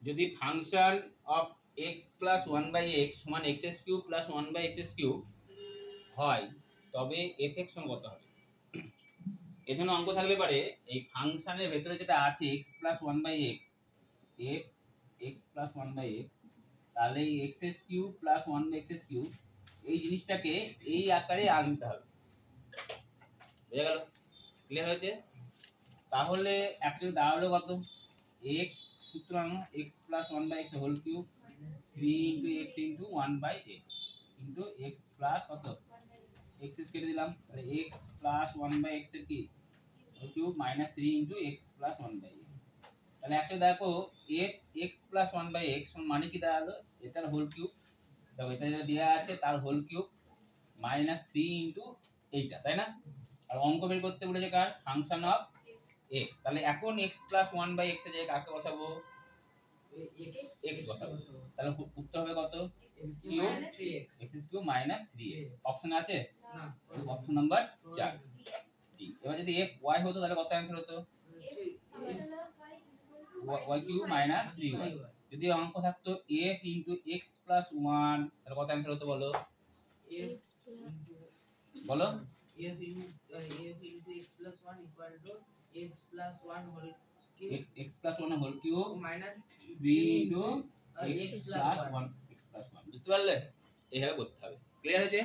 যদি function of x plus 1/x সমান x cube plus 1/x cube হয় তবে f(x) সমান কত হবে? এর জন্য অঙ্ক থাকলে পারে এই ফাংশনের ভেতরে যেটা আছে x plus 1/x f x plus 1/x, তাহলে এই x cube plus 1/x cube এই জিনিসটাকে এই আকারে আনতে হবে। বুঝা গেল? ক্লিয়ার হয়েছে? তাহলে অ্যাকচুয়ালি দাঁড়ালো কত? x সুতরাং x plus 1/x whole cube 3 x 1/x into x plus কত x কেটে দিলাম, তাহলে x প্লাস 1/x এর কি whole cube minus 3 x plus 1/x। তাহলে অ্যাকচুয়ালি দেখো f x প্লাস 1/x মানে কি দাঁড়ালো? এটার হোল কিউব, দেখো এটা যেটা দেওয়া আছে তার হোল কিউব মাইনাস 3 এইটা, তাই না? আর অঙ্ক বের করতে বলেছে কার? Function of x। তাহলে এখন x প্লাস 1/x এর জায়গায় কাকে বসাবো? x বসাবো। তাহলে উত্তর হবে কত? Cube x cube minus 3x। Option আছে না, অপশন নাম্বার 4 ডি। এবার যদি f y হতো তাহলে কত অ্যানসার হতো? y cube minus 3y। যদি অঙ্ক থাকতো f ইনটু x প্লাস 1 তাহলে কত অ্যানসার হতো বলো? বলো f into x plus 1 equal to x plus 1 whole cube x plus 1 whole cube minus 3 into x plus 1 বুঝতে পারলে? এইভাবে করতে হবে। ক্লিয়ার হয়েছে?